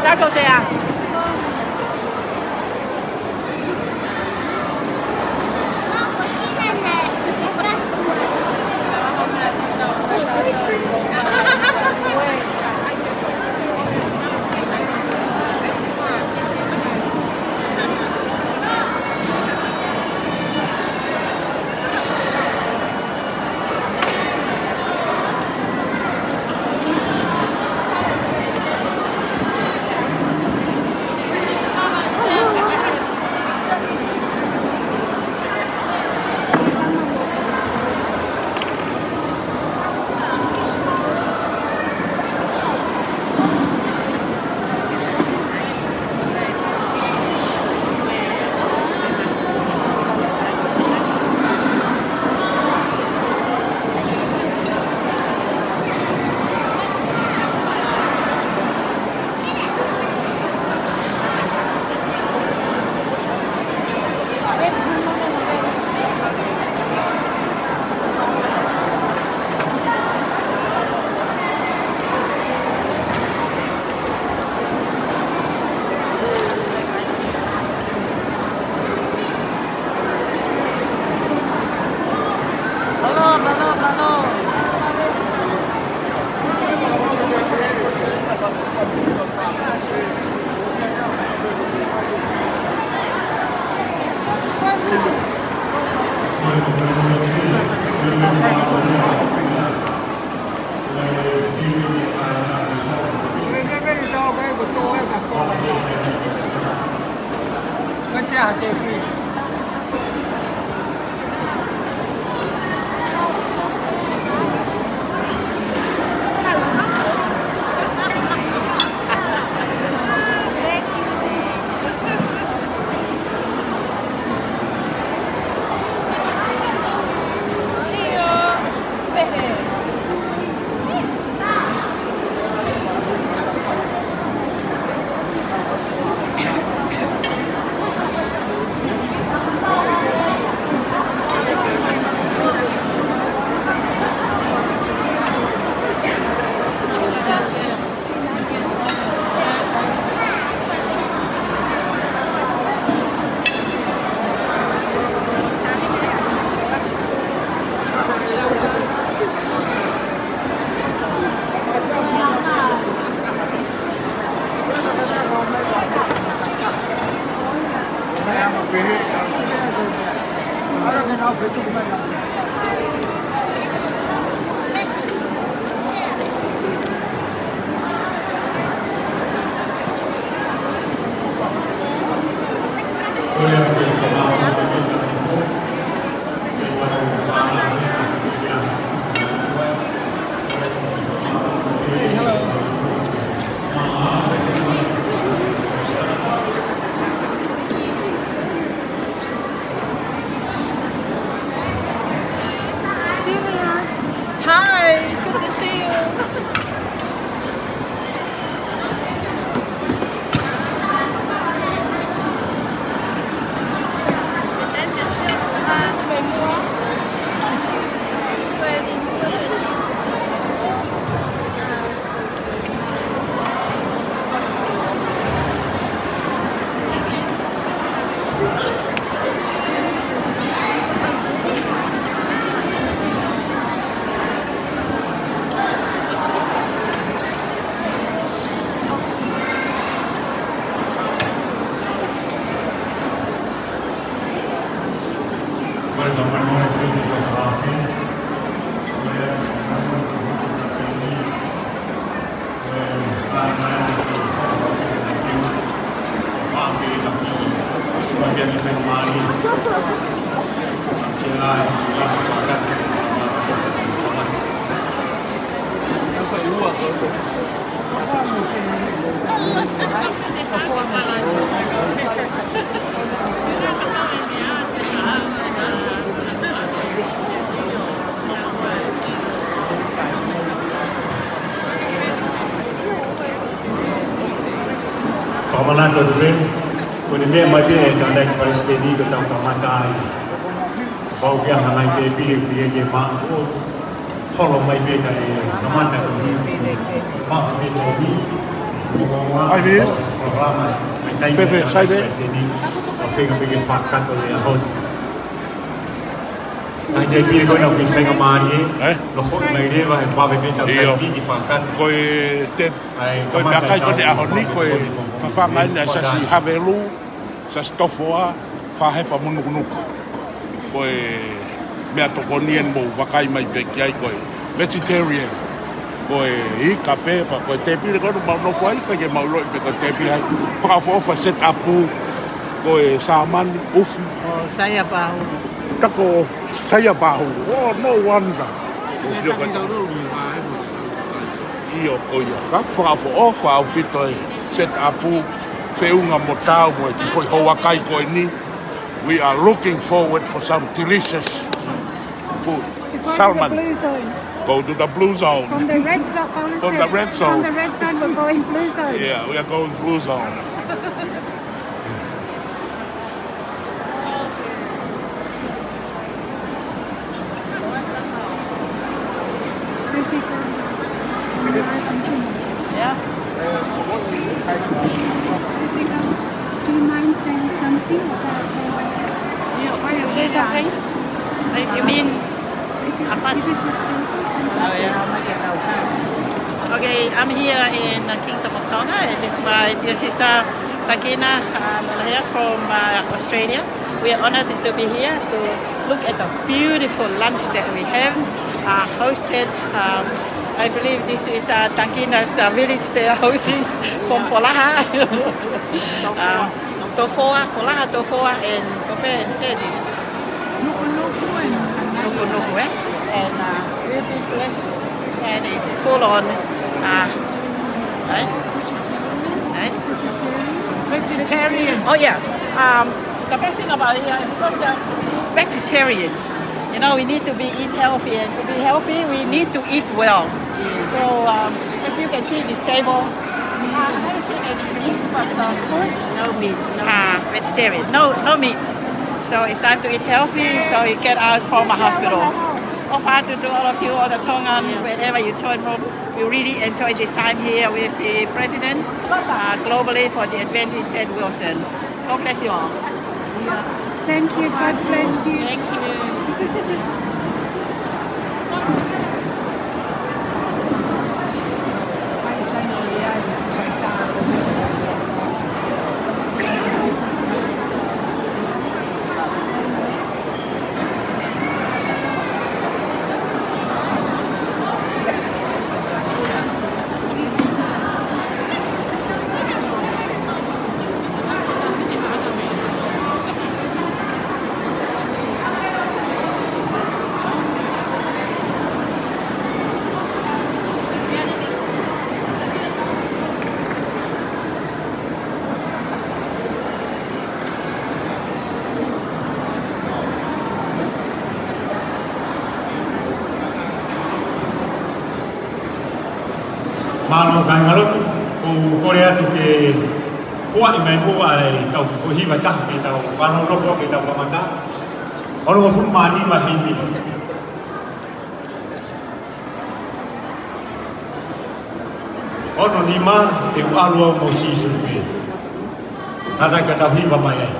打手谁啊？Pamalato dove, con i miei matini, che andai per stedi, che tanto matai. Bau kia hanai te pire pire ke maa o tolo mai me kai namata ko ni maa me to ni ai be programa mai sai be o fega pe ke fa kanto le hon ai te pire ko na ki fega mari lo fo mai le va pa be ta kai ki fa kanto ko te ko ta kai ko te ahoni ko fa ngai na sa si havelu sa stofoa fa he fa munu ko mea toko nien mo wakai mai peki ai koe vegetarian koe I kape fa koe te pire koe mau no fai koe ke mau roi pe koe te pire hai whakafofa set apu koe samani ufu saya bahu tako saya bahu oh no wonder Iyo koe ka whakafofa au pito set apu whiunga mo tau mo ki foi hoa kai koe ni we are looking forward for some delicious food. Salmon. Go to the blue zone. From the red zone. From the red zone. From the red zone, we're going blue zone. Yeah, we are going blue zone. Yeah. Do you mind saying something about say something? You mean apa? Okay, I'm here in the Kingdom of Tonga, and this is my dear sister Takina here from Australia. We are honored to be here to look at the beautiful lunch that we have hosted. I believe this is Takina's village they are hosting from Folaha. Tofoa, Folaha, Tofoa, and Kope and Hedi. Nuku'alofa, and really big place, and it's full on vegetarian. Oh yeah, the best thing about here is because vegetarian. You know, we need to eat healthy, and to be healthy, we need to eat well. So as you can see, this table. I haven't seen any meat, but food? No meat. Vegetarian. No meat. So it's time to eat healthy, so you get out from a hospital. Offer to all of you, all the Tongan, wherever you join from, we really enjoy this time here with the President globally for the Adventist, Ted Wilson. God bless you all. Thank you. God bless you. Thank you. Mano kai ngalotu o korea tu ke hoa I mai hoa ai tau fo hiwa ta ke tau wano no fo ke tau mata ono fu mani mahini ono ni ma te alua mo sisu ke nada ka tau hiwa mai ai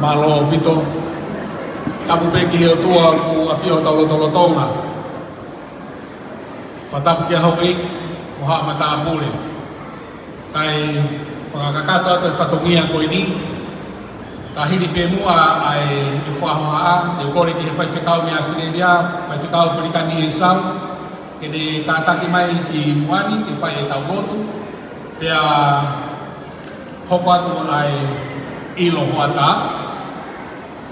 malo pito tapu pe ki he tua ku afio tolo Tonga fatap ki hawi moha mata pule kai whakakato te whatongia ko ini tahiri pe mua ai whahoa te ukore ki he whaiwhekau me Australia whaiwhekau perikani e sau ke ne tātaki mai ki muani te whai e tau lotu te a hoko atu ai ilo hoata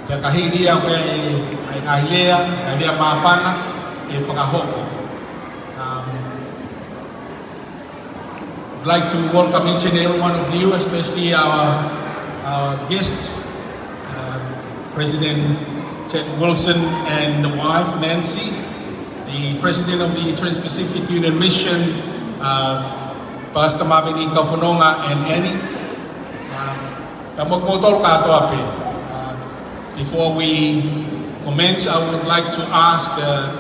te kahiri au ke ai kahilea ai lea mawhana e whakahoko. I'd like to welcome each and every one of you, especially our guests, President Ted Wilson and the wife Nancy, the President of the Trans-Pacific Union Mission, Pastor Mavini Kaufononga and Annie. Before we commence, I would like to ask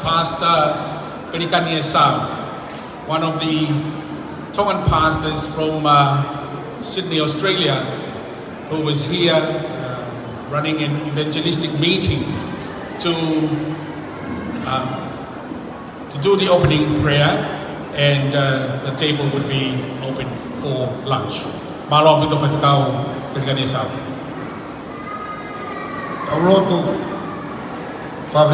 Pastor Perikani Esau, one of the Tongan pastors from Sydney, Australia, who was here running an evangelistic meeting to do the opening prayer, and the table would be open for lunch. Malo pito whaiwhakau Perikani Esau. Taulotu